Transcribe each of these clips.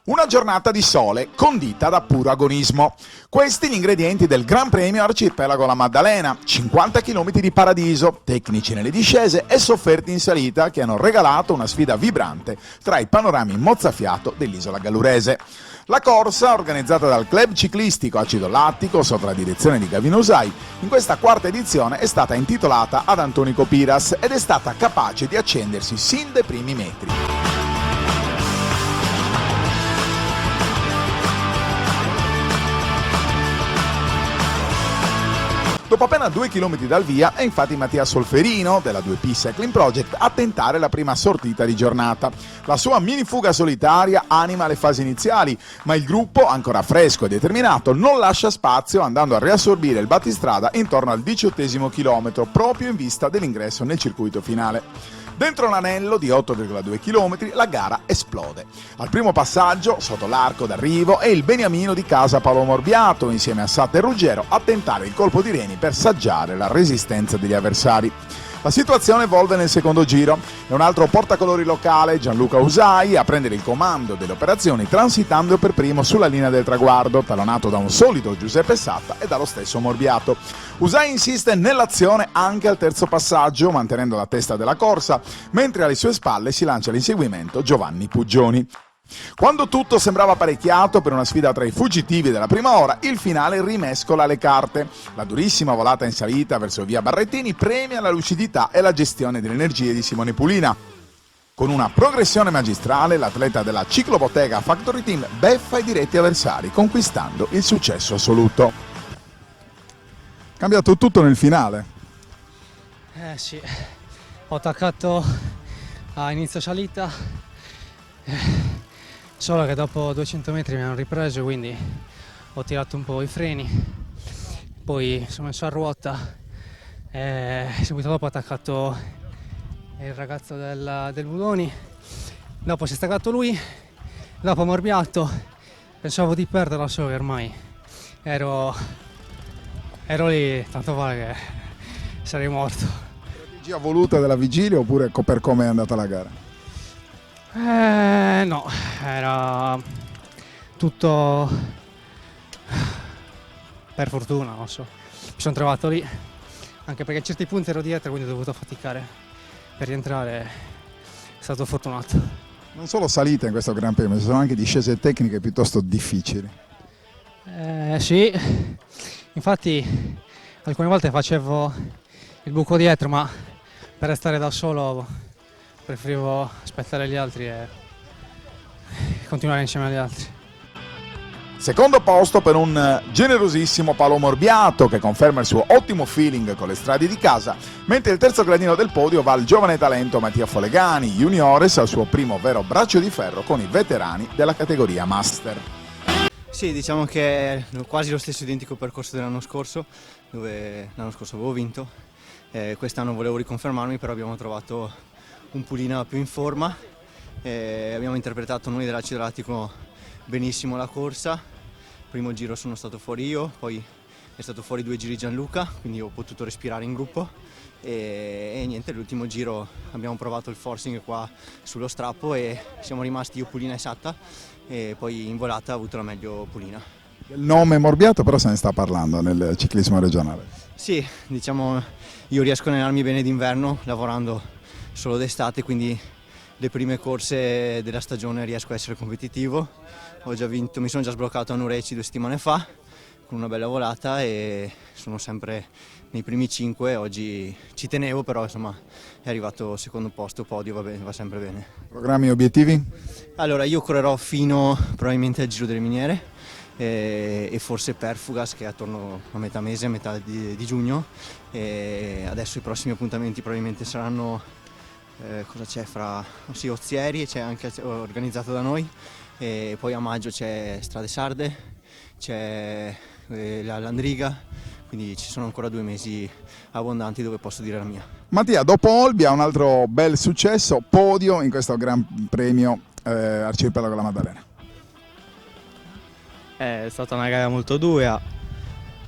Una giornata di sole condita da puro agonismo. Questi gli ingredienti del Gran Premio Arcipelago La Maddalena: 50 km di paradiso, tecnici nelle discese e sofferti in salita che hanno regalato una sfida vibrante tra i panorami mozzafiato dell'isola gallurese. La corsa, organizzata dal club ciclistico Acido Lattico sotto la direzione di Gavino Usai, in questa quarta edizione è stata intitolata ad Antonico Piras ed è stata capace di accendersi sin dai primi metri. Dopo appena 2 km dal via è infatti Mattia Solferino della 2P Cycling Project a tentare la prima sortita di giornata. La sua mini fuga solitaria anima le fasi iniziali, ma il gruppo, ancora fresco e determinato, non lascia spazio andando a riassorbire il battistrada intorno al 18° chilometro, proprio in vista dell'ingresso nel circuito finale. Dentro l'anello di 8,2 km la gara esplode. Al primo passaggio, sotto l'arco d'arrivo, è il beniamino di casa Paolo Morbiato, insieme a Satta e Ruggero, a tentare il colpo di reni per saggiare la resistenza degli avversari. La situazione evolve nel secondo giro. È un altro portacolori locale, Gianluca Usai, a prendere il comando delle operazioni, transitando per primo sulla linea del traguardo, tallonato da un solito Giuseppe Satta e dallo stesso Morbiato. Usai insiste nell'azione anche al terzo passaggio, mantenendo la testa della corsa, mentre alle sue spalle si lancia l'inseguimento Giovanni Puggioni. Quando tutto sembrava parecchiato per una sfida tra i fuggitivi della prima ora, il finale rimescola le carte. La durissima volata in salita verso via Barrettini premia la lucidità e la gestione delle energie di Simone Pulina. Con una progressione magistrale, l'atleta della Ciclobottega Factory Team beffa i diretti avversari, conquistando il successo assoluto. Cambiato tutto nel finale. Sì, ho attaccato a inizio salita, solo che dopo 200 metri mi hanno ripreso, quindi ho tirato un po' i freni, poi sono messo a ruota e subito dopo ho attaccato il ragazzo del Budoni, dopo si è staccato lui, dopo Morbiato, pensavo di perderlo, solo che ormai ero lì, tanto vale che sarei morto. Strategia voluta della vigilia oppure per come è andata la gara? No, era tutto per fortuna, non so. Mi sono trovato lì, anche perché a certi punti ero dietro, quindi ho dovuto faticare per rientrare. È stato fortunato. Non solo salite in questo Gran Premio, ci sono anche discese tecniche piuttosto difficili. Sì, infatti alcune volte facevo il buco dietro, ma per restare da solo preferivo aspettare gli altri e continuare insieme agli altri. Secondo posto per un generosissimo Paolo Morbiato, che conferma il suo ottimo feeling con le strade di casa, mentre il terzo gradino del podio va al giovane talento Mattia Folegani, juniores, al suo primo vero braccio di ferro con i veterani della categoria Master. Sì, diciamo che è quasi lo stesso identico percorso dell'anno scorso, dove l'anno scorso avevo vinto. Quest'anno volevo riconfermarmi, però abbiamo trovato un Pulina più in forma. Abbiamo interpretato noi dell'Acido Lattico benissimo la corsa. Primo giro sono stato fuori io, poi è stato fuori 2 giri Gianluca, quindi ho potuto respirare in gruppo e niente, l'ultimo giro abbiamo provato il forcing qua sullo strappo e siamo rimasti io, Pulina e Satta, e poi in volata ha avuto la meglio Pulina. Il nome Morbiato però se ne sta parlando nel ciclismo regionale. Sì, diciamo io riesco a allenarmi bene d'inverno lavorando solo d'estate, quindi le prime corse della stagione riesco a essere competitivo. Ho già vinto, mi sono già sbloccato a Nureci 2 settimane fa con una bella volata e sono sempre nei primi 5. Oggi ci tenevo, però insomma è arrivato secondo posto, podio, va bene, va sempre bene. Programmi e obiettivi? Allora io correrò fino probabilmente al Giro delle Miniere e forse Perfugas, che è attorno a metà mese, a metà di giugno, e adesso i prossimi appuntamenti probabilmente saranno cosa c'è fra Ozieri, c'è anche organizzato da noi, e poi a maggio c'è Strade Sarde, c'è la Landriga, quindi ci sono ancora 2 mesi abbondanti dove posso dire la mia. Mattia, dopo Olbia un altro bel successo, podio in questo Gran Premio Arcipelago La Maddalena. È stata una gara molto dura,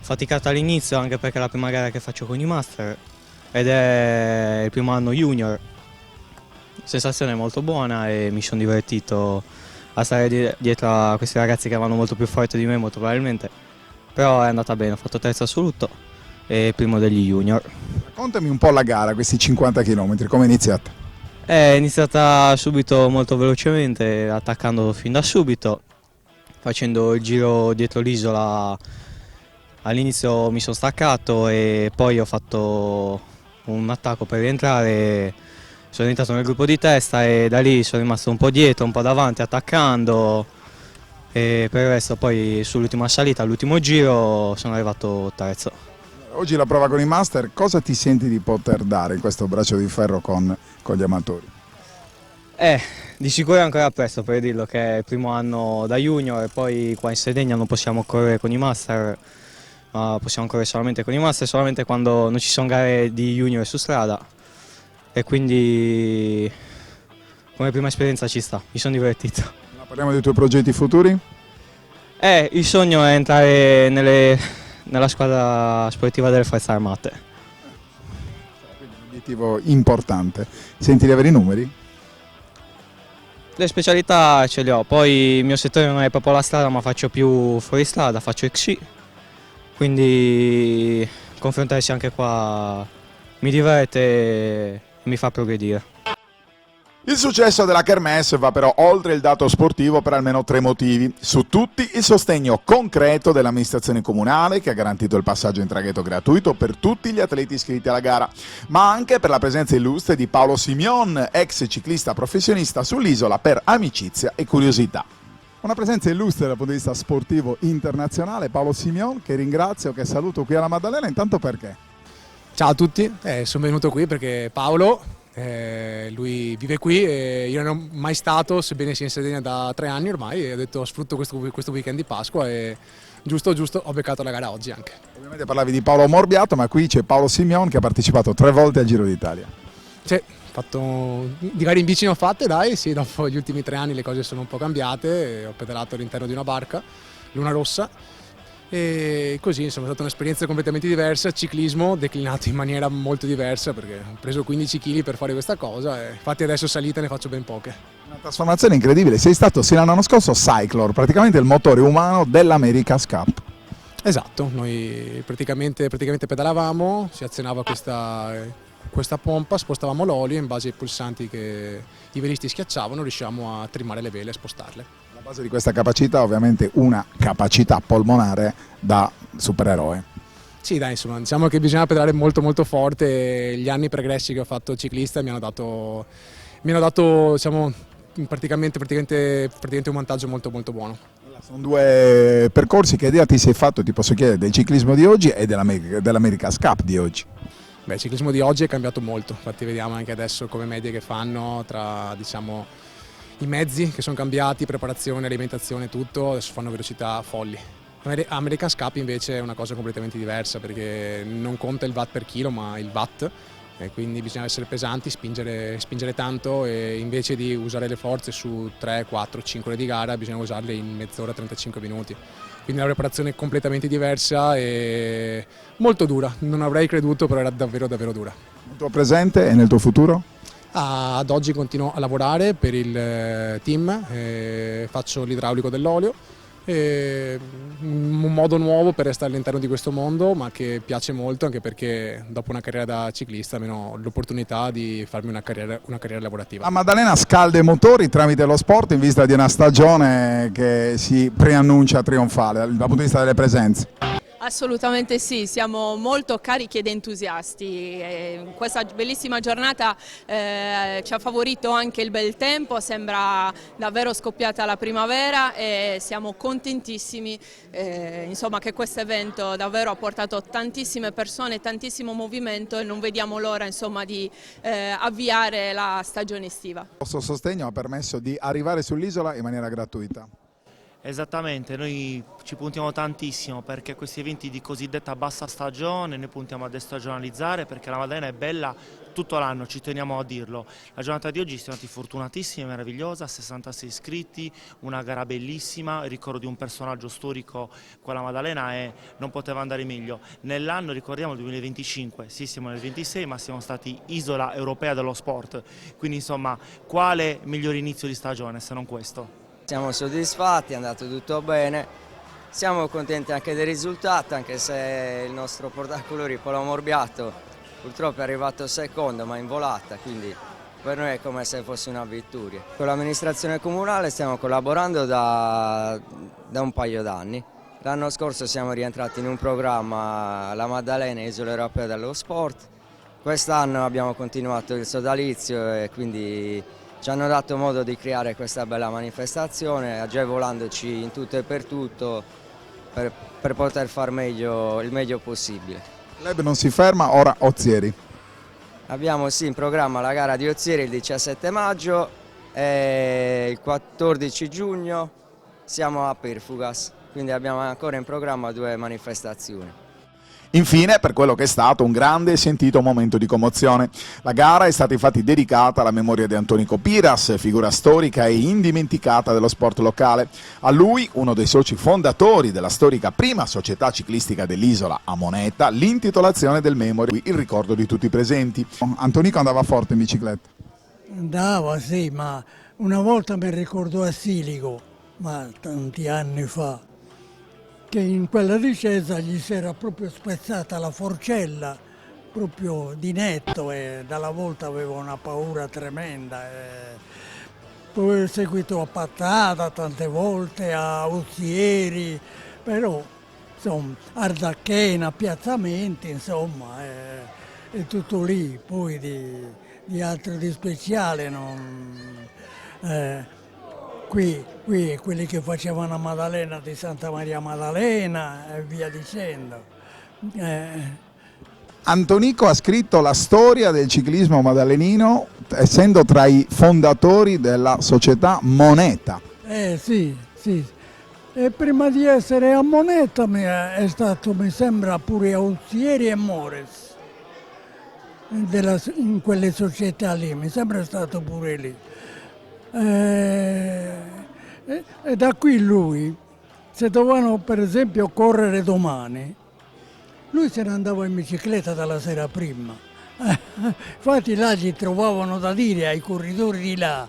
faticata all'inizio anche perché è la prima gara che faccio con i Master ed è il primo anno junior. Sensazione molto buona e mi sono divertito a stare dietro a questi ragazzi che erano molto più forti di me molto probabilmente, però è andata bene, ho fatto terzo assoluto e primo degli junior. Raccontami un po' la gara, questi 50 km, come è iniziata? È iniziata subito molto velocemente, attaccando fin da subito, facendo il giro dietro l'isola. All'inizio mi sono staccato e poi ho fatto un attacco per rientrare, sono entrato nel gruppo di testa e da lì sono rimasto un po' dietro, un po' davanti attaccando e per il resto poi sull'ultima salita, all'ultimo giro sono arrivato terzo. Oggi la prova con i master, cosa ti senti di poter dare in questo braccio di ferro con gli amatori? Di sicuro è ancora presto per dirlo che è il primo anno da junior e poi qua in Sardegna non possiamo correre con i master, ma possiamo correre solamente con i master, solamente quando non ci sono gare di junior su strada e quindi come prima esperienza ci sta, mi sono divertito. Parliamo dei tuoi progetti futuri? Il sogno è entrare nella squadra sportiva delle Forze Armate. Quindi un obiettivo importante. Senti di avere i numeri? Le specialità ce le ho, poi il mio settore non è proprio la strada ma faccio più fuoristrada, faccio XC, quindi confrontarsi anche qua mi diverte e mi fa progredire. Il successo della Kermesse va però oltre il dato sportivo per almeno 3 motivi. Su tutti il sostegno concreto dell'amministrazione comunale che ha garantito il passaggio in traghetto gratuito per tutti gli atleti iscritti alla gara, ma anche per la presenza illustre di Paolo Simion, ex ciclista professionista sull'isola per amicizia e curiosità. Una presenza illustre dal punto di vista sportivo internazionale, Paolo Simion, che ringrazio, che saluto qui alla Maddalena, intanto perché? Ciao a tutti, sono venuto qui perché Paolo, lui vive qui e io non ho mai stato, sebbene sia in Sardegna da 3 anni ormai, e ho detto sfrutto questo weekend di Pasqua e giusto ho beccato la gara oggi anche. Ovviamente parlavi di Paolo Morbiato, ma qui c'è Paolo Simion che ha partecipato 3 volte al Giro d'Italia. Sì, di gare in bici ne ho fatte, dai, sì, dopo gli ultimi 3 anni le cose sono un po' cambiate, ho pedalato all'interno di una barca, Luna Rossa, e così insomma è stata un'esperienza completamente diversa, ciclismo declinato in maniera molto diversa perché ho preso 15 kg per fare questa cosa e infatti adesso salite ne faccio ben poche. Una trasformazione incredibile, sei stato sino all'anno scorso Cyclor, praticamente il motore umano dell'America's Cup. Esatto, noi praticamente pedalavamo, si azionava questa pompa, spostavamo l'olio e in base ai pulsanti che i velisti schiacciavano riusciamo a trimare le vele e spostarle. La base di questa capacità ovviamente una capacità polmonare da supereroe. Sì dai, insomma, diciamo che bisogna pedalare molto molto forte, gli anni pregressi che ho fatto ciclista mi hanno dato diciamo, praticamente un vantaggio molto molto buono. Sono 2 percorsi, che idea ti sei fatto, ti posso chiedere, del ciclismo di oggi e dell'America's Cup di oggi? Beh, il ciclismo di oggi è cambiato molto, infatti vediamo anche adesso come medie che fanno tra diciamo, i mezzi che sono cambiati, preparazione, alimentazione, tutto, adesso fanno velocità folli. America's Cup invece è una cosa completamente diversa perché non conta il watt per chilo ma il watt e quindi bisogna essere pesanti, spingere tanto e invece di usare le forze su 3, 4, 5 ore di gara bisogna usarle in mezz'ora, 35 minuti. Quindi la preparazione è completamente diversa e molto dura, non avrei creduto però era davvero davvero dura. Nel tuo presente e nel tuo futuro? Ad oggi continuo a lavorare per il team, faccio l'idraulico dell'olio, un modo nuovo per restare all'interno di questo mondo ma che piace molto anche perché dopo una carriera da ciclista almeno ho l'opportunità di farmi una carriera lavorativa. La Maddalena scalda i motori tramite lo sport in vista di una stagione che si preannuncia trionfale dal punto di vista delle presenze. Assolutamente sì, siamo molto carichi ed entusiasti. Questa bellissima giornata ci ha favorito anche il bel tempo, sembra davvero scoppiata la primavera e siamo contentissimi insomma, che questo evento davvero ha portato tantissime persone, tantissimo movimento e non vediamo l'ora insomma, di avviare la stagione estiva. Il vostro sostegno ha permesso di arrivare sull'isola in maniera gratuita. Esattamente, noi ci puntiamo tantissimo perché questi eventi di cosiddetta bassa stagione noi puntiamo a destagionalizzare perché la Maddalena è bella tutto l'anno, ci teniamo a dirlo. La giornata di oggi siamo stati fortunatissimi, meravigliosa, 66 iscritti, una gara bellissima, il ricordo di un personaggio storico con la Maddalena e non poteva andare meglio. Nell'anno ricordiamo il 2025, sì siamo nel 26 ma siamo stati isola europea dello sport, quindi insomma quale miglior inizio di stagione se non questo? Siamo soddisfatti, è andato tutto bene, siamo contenti anche del risultato, anche se il nostro portacolori Paolo Morbiato purtroppo è arrivato secondo ma in volata, quindi per noi è come se fosse una vittoria. Con l'amministrazione comunale stiamo collaborando da un paio d'anni. L'anno scorso siamo rientrati in un programma La Maddalena, Isola Europea dello Sport. Quest'anno abbiamo continuato il sodalizio e quindi ci hanno dato modo di creare questa bella manifestazione, agevolandoci in tutto e per tutto per poter far il meglio possibile. Il club non si ferma, ora Ozieri. Abbiamo sì in programma la gara di Ozieri il 17 maggio e il 14 giugno siamo a Perfugas, quindi abbiamo ancora in programma 2 manifestazioni. Infine, per quello che è stato un grande e sentito momento di commozione, la gara è stata infatti dedicata alla memoria di Antonico Piras, figura storica e indimenticata dello sport locale. A lui, uno dei soci fondatori della storica prima società ciclistica dell'isola a Moneta, l'intitolazione del memory, il ricordo di tutti i presenti. Antonico andava forte in bicicletta? Andava, sì, ma una volta mi ricordo a Silico, ma tanti anni fa, che in quella discesa gli si era proprio spezzata la forcella, proprio di netto, e dalla volta aveva una paura tremenda. Poi ho seguito a Pattata tante volte, a Ozieri, però insomma, Ardacchena, piazzamenti, insomma, è tutto lì, poi di altro di speciale non... Qui quelli che facevano la Maddalena di Santa Maria Maddalena e via dicendo. Antonico ha scritto la storia del ciclismo maddalenino essendo tra i fondatori della società Moneta. Sì. E prima di essere a Moneta è stato, mi sembra, pure a Ozieri e Mores, in quelle società lì, mi sembra stato pure lì. E da qui lui, se dovevano per esempio correre domani, lui se ne andava in bicicletta dalla sera prima. Infatti là gli trovavano da dire ai corridori di là,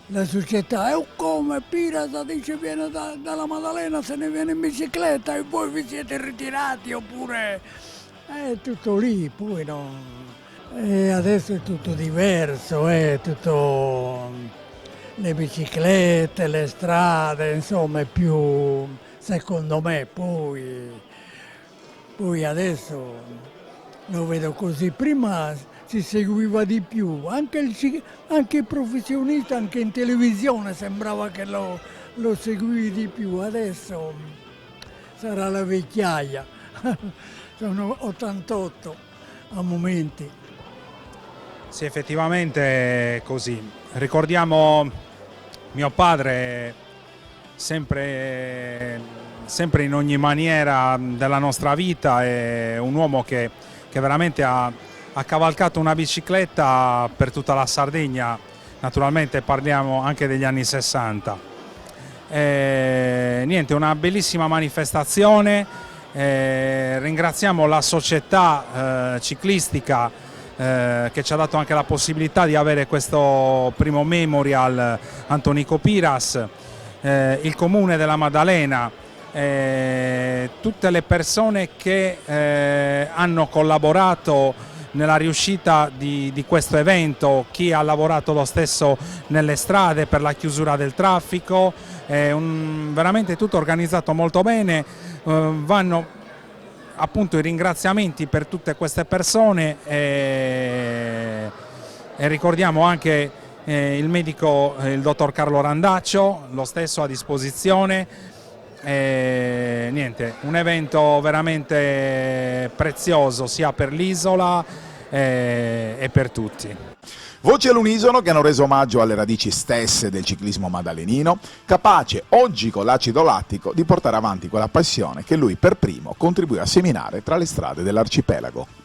la società, come Piras dice viene dalla Maddalena, se ne viene in bicicletta e voi vi siete ritirati, oppure è tutto lì, poi non... E adesso è tutto diverso, è tutto le biciclette, le strade, insomma è più, secondo me, poi adesso lo vedo così. Prima si seguiva di più, anche il professionista, anche in televisione sembrava che lo seguivi di più, adesso sarà la vecchiaia, sono 88 a momenti. Sì, effettivamente è così. Ricordiamo mio padre sempre in ogni maniera della nostra vita, è un uomo che veramente ha cavalcato una bicicletta per tutta la Sardegna, naturalmente parliamo anche degli anni 60. Niente, una bellissima manifestazione, ringraziamo la società ciclistica che ci ha dato anche la possibilità di avere questo primo memorial Antonico Piras, il comune della Maddalena, tutte le persone che hanno collaborato nella riuscita di questo evento, chi ha lavorato lo stesso nelle strade per la chiusura del traffico, veramente tutto organizzato molto bene. Vanno appunto i ringraziamenti per tutte queste persone e ricordiamo anche il medico, il dottor Carlo Randaccio, lo stesso a disposizione. Niente, un evento veramente prezioso sia per l'isola e per tutti. Voci all'unisono che hanno reso omaggio alle radici stesse del ciclismo maddalenino, capace oggi con l'acido lattico di portare avanti quella passione che lui per primo contribuì a seminare tra le strade dell'arcipelago.